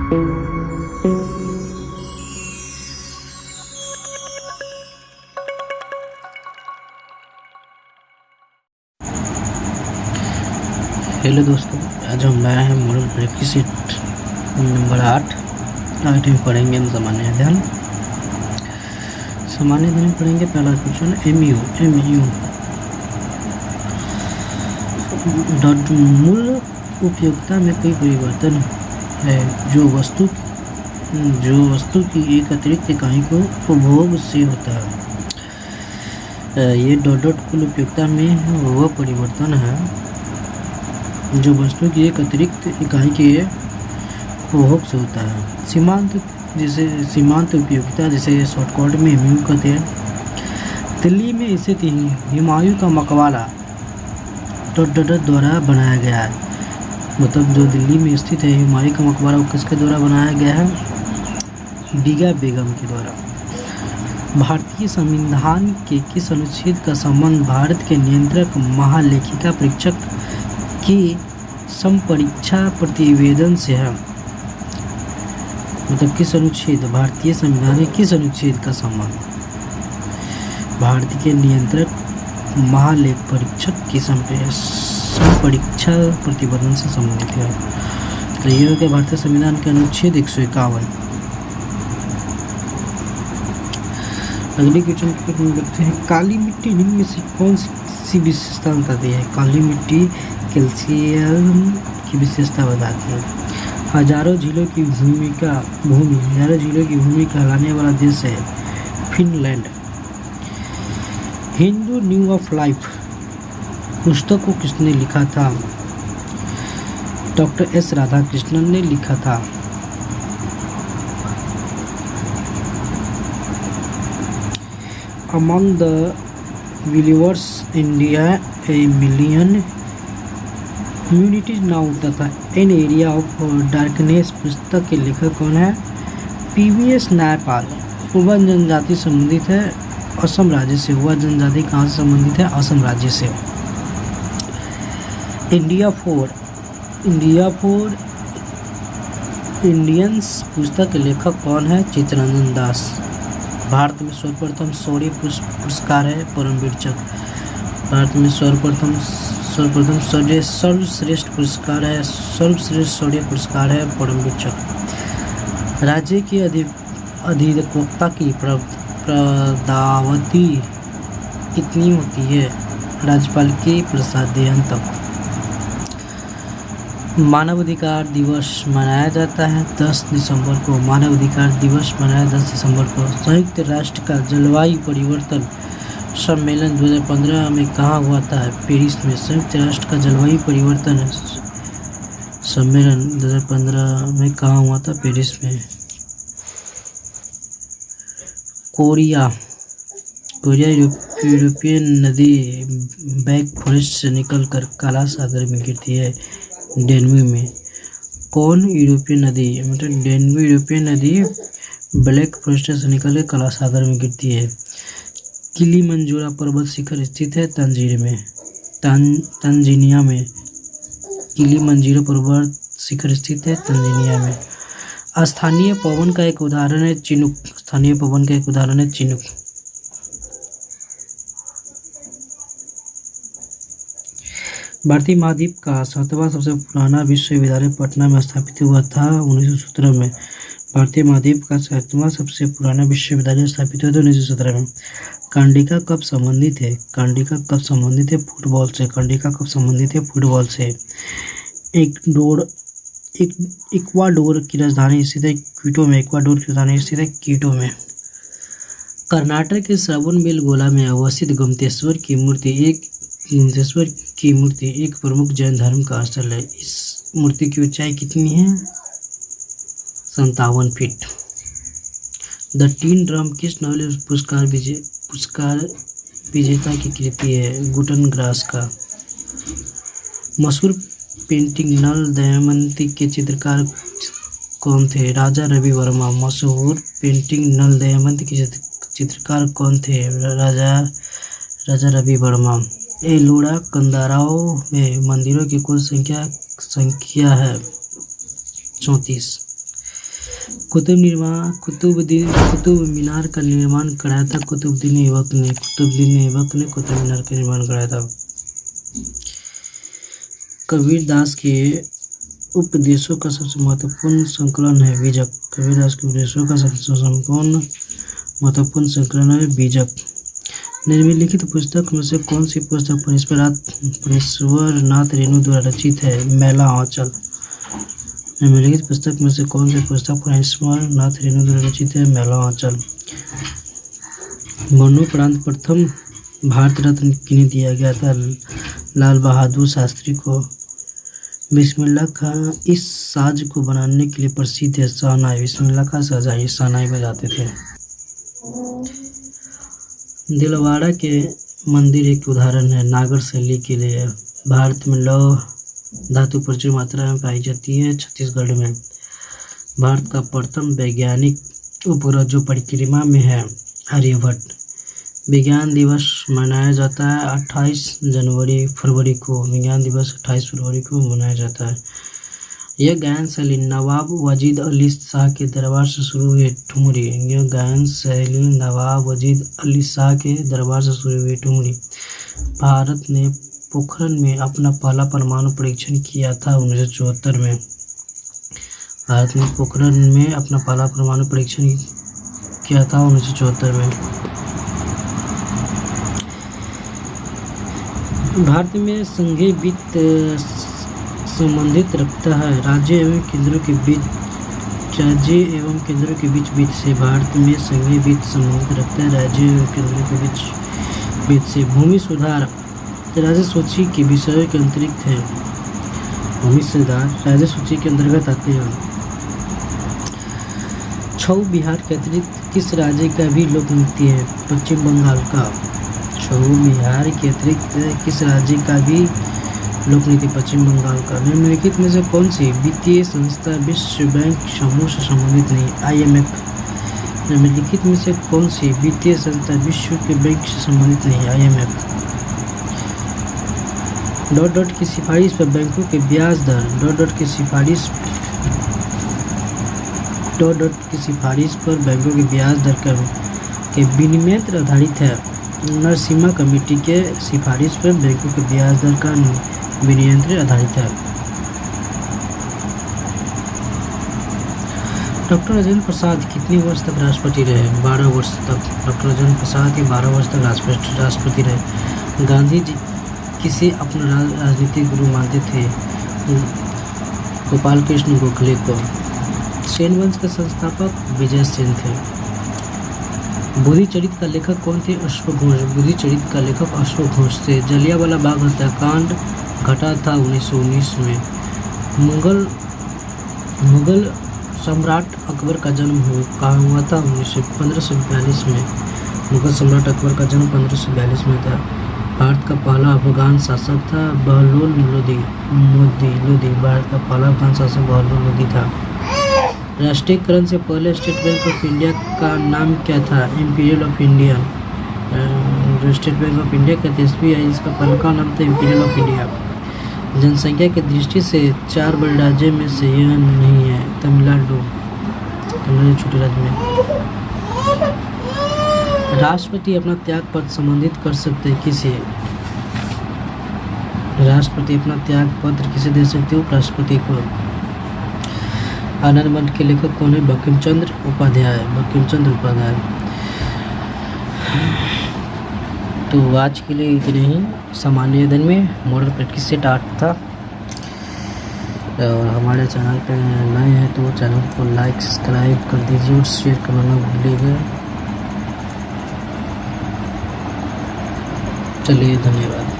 Hello दोस्तों, आज हम लाए हैं मॉडल ब्रेकिट नंबर 8। आज हम पढ़ेंगे हम सामान्य अध्ययन पढ़ेंगे। पहला क्वेश्चन एमयू मूल उपयोगिता में कोई परिवर्तन है जो वस्तु की एक अतिरिक्त इकाई को उपभोग से होता है। ये डॉट कुल उपयोगिता में वह परिवर्तन है जो वस्तु की एक अतिरिक्त इकाई के उपभोग से होता है। सीमांत उपयोगिता जिसे शॉर्टकट में एमयू कहते हैं। दिल्ली में स्थित हुमायूं का मकबरा द्वारा बनाया गया है। मतलब जो दिल्ली में स्थित है हुमायूं का मकबरा, वो किसके द्वारा बनाया गया है? बीगा बेगम के द्वारा। भारतीय संविधान के किस अनुच्छेद का संबंध भारत के नियंत्रक महालेखिका परीक्षक की संपरीक्षा प्रतिवेदन से है? मतलब किस अनुच्छेद, भारतीय संविधान के किस अनुच्छेद का संबंध भारत के नियंत्रक महालेख परीक्षक की संपरीक्षा प्रतिवेदन से संबंधित है? तो ये हो गया भारतीय संविधान के अनुच्छेद 151। अगले क्वेश्चन को देखते हैं। काली मिट्टी निम्न में से कौन सी विशेषता बताती है? काली मिट्टी कैल्शियम की विशेषता बताती है। हजारों झीलों की भूमि कहलाने वाला देश है Finland. Hindu new of life पुस्तक को किसने लिखा था? डॉक्टर एस राधाकृष्णन ने लिखा था। Among the believers India a million communities now तथा एन एरिया ऑफ डार्कनेस पुस्तक के लेखक कौन है? पीवीएस नायपाल। हुआ जनजाति संबंधित है असम राज्य से। हुआ जनजाति कहाँ से संबंधित है? असम राज्य से। इंडिया फॉर इंडियंस पुस्तक के लेखक कौन है? चित्तरंजन दास। भारत में सर्वप्रथम शौर्य पुरस्कार है परमवीर चक्र। भारत में सर्वप्रथम सर्वश्रेष्ठ पुरस्कार है, सर्वश्रेष्ठ शौर्य पुरस्कार है परमवीर चक्र। राज्य के अधिवक्ता की पदावधि कितनी होती है? राज्यपाल के प्रशासनाध्ययन तक। मानवाधिकार दिवस मनाया जाता है 10 दिसंबर को। मानवाधिकार दिवस मनाया 10 दिसंबर को। संयुक्त राष्ट्र का जलवायु परिवर्तन सम्मेलन 2015 में कहाँ हुआ था? पेरिस में। संयुक्त राष्ट्र का जलवायु परिवर्तन सम्मेलन 2015 में कहाँ हुआ था? पेरिस में। कोरिया यूरोपियन नदी बैक फॉरेस्ट से निकलकर काला सागर में गिरती है डेनवी में। कौन यूरोपियन नदी? मतलब डेनवी यूरोपियन नदी ब्लैक फॉरेस्ट से निकलकर काला सागर में गिरती है। किलिमंजारो पर्वत शिखर स्थित है तंजानिया में। किलिमंजारो पर्वत शिखर स्थित है तंजानिया में। स्थानीय पवन का एक उदाहरण है चिनूक। स्थानीय पवन का एक उदाहरण है चिनूक। भारतीय महाद्वीप का 7वां सबसे पुराना विश्वविद्यालय पटना में स्थापित हुआ था 1917 में। भारतीय महाद्वीप का 7वां सबसे पुराना विश्वविद्यालय स्थापित हुआ था 1917 में। कंडिका कब संबंधित है? कंडिका कब संबंधित है? फुटबॉल से। कंडिका कब संबंधित है? फुटबॉल से। इक्वाडोर की राजधानी स्थित है क्विटो में। इक्वाडोर की राजधानी स्थित है क्विटो में। कर्नाटक के श्रवणबेलगोला में अवस्थित गोमतेश्वर की मूर्ति एक प्रमुख जैन धर्म का स्थल है। इस मूर्ति की ऊंचाई कितनी है? 57 फीट। द टीन ड्रम किस नोबेल पुरस्कार विजेता की कृति है? गुटन ग्रास का। मशहूर पेंटिंग नल दमयंती के चित्रकार कौन थे? राजा रवि वर्मा। मशहूर पेंटिंग नल दमयंती के चित्रकार कौन थे? राजा रवि वर्मा। एलोरा कंदाराओ में मंदिरों की कुल संख्या है 34। कुतुब मीनार का निर्माण कराया था कुतुबुद्दीन ऐबक ने कुतुब मीनार का निर्माण कराया था। कबीरदास के उपदेशों का सबसे महत्वपूर्ण संकलन है बीजक। कबीरदास के उपदेशों का सबसे महत्वपूर्ण संकलन है बीजक। निम्नलिखित पुस्तक में से कौन सी पुस्तक फणीश्वर नाथ रेणु द्वारा रचित है? मैला आंचल। निम्नलिखित पुस्तक में से कौन सी पुस्तक फणीश्वर नाथ रेणु द्वारा रचित है? मैला आंचल। मरणोपरांत प्रथम भारत रत्न किन्हें दिया गया था? लाल बहादुर शास्त्री को। बिस्मिल्लाह खां इस साज को बनाने के लिए प्रसिद्ध है। शहनाई। बिस्मिल्लाह खां शाहजहां शहनाई बजाते थे। दिलवाड़ा के मंदिर एक उदाहरण है नागर शैली के लिए। भारत में लौह धातु प्रचुर मात्रा में पाई जाती है। छत्तीसगढ़ में। भारत का प्रथम वैज्ञानिक उपग्रह जो परिक्रमा में है आर्यभट्ट। विज्ञान दिवस मनाया जाता है 28 फरवरी को। विज्ञान दिवस 28 फरवरी को मनाया जाता है। यह गायन शैली नवाब वजीद अली शाह के दरबार से शुरू हुई ठुमरी। यह गायन शैली नवाब वजीद अली शाह के दरबार से शुरू हुई ठुमरी। भारत ने पोखरण में अपना पहला परमाणु परीक्षण किया था 1974 में। भारत ने पोखरण में अपना पहला परमाणु परीक्षण किया था 1974 में। भारत में संघीय वित्त संबंधित रखता है राज्य एवं केंद्रों के बीच वित्त से। भारत में संघीय वित्त संबंधित रखता है राज्य एवं केंद्रों के बीच वित्त से। भूमि सुधार राज्य सूची के विषयों के अंतर्गत है। भूमि सुधार राज्य सूची के अंतर्गत आते हैं। छऊ बिहार के अतिरिक्त किस राज्य का भी लोक नृत्य है? पश्चिम बंगाल का। छऊ बिहार के अतिरिक्त किस राज्य का भी लोक नृत्य? पश्चिम बंगाल का। निम्नलिखित में से कौन सी वित्तीय संस्था विश्व बैंक समूह से संबंधित नहीं? IMF। निम्नलिखित में से कौन सी वित्तीय संस्था विश्व के बैंक से संबंधित नहीं? IMF। डॉट की सिफारिश पर बैंकों के ब्याज दर डॉट की सिफारिश पर बैंकों के ब्याज दर के विनिमय पर आधारित है। नरसिम्हा कमेटी के सिफारिश पर बैंकों के ब्याज दर का विनियंत्रण आधारित है। डॉक्टर राजेंद्र प्रसाद कितने वर्ष तक राष्ट्रपति रहे? 12 वर्ष तक। डॉक्टर राजेंद्र प्रसाद 12 वर्ष तक राष्ट्रपति रहे। गांधी जी किसे अपना राजनीतिक गुरु मानते थे? गोपाल कृष्ण गोखले को। सेन वंश के संस्थापक विजय सेन थे। बुद्धिचरित का लेखक कौन थे? अश्वघोष। बुद्धिचरित का लेखक अश्वघोष थे। जलियांवाला बाग हत्याकांड घटा था 1919 में। मुगल सम्राट अकबर का जन्म कहाँ हुआ था? 1542 में। मुगल सम्राट अकबर का जन्म 1542 में था। भारत का पहला अफगान शासक था बहलोल लोदी। भारत का पहला अफगान शासक बहलोल लोदी था। राष्ट्रीयकरण से पहले स्टेट बैंक ऑफ इंडिया का नाम क्या था? Imperial of India. जो स्टेट बैंक ऑफ इंडिया का SBI इसका पहले का नाम था इंपीरियल ऑफ इंडिया। जनसंख्या की दृष्टि से 4 बड़े राज्य में से यह नहीं है। तमिलनाडु छोटे राज्य में। राष्ट्रपति अपना त्याग पत्र संबंधित कर सकते हैं किसे? राष्ट्रपति अपना त्याग पत्र किसे दे सकते हो? राष्ट्रपति को। आनंद मठ के लेखक कौन है? बंकिम चंद्र उपाध्याय। तो आज के लिए इतने ही। सामान्य अध्ययन में मॉडल प्रैक्टिस सेट 8 था। और हमारे चैनल पे नए हैं तो चैनल को लाइक सब्सक्राइब कर दीजिए और शेयर करना ना भूलिएगा। चलिए धन्यवाद।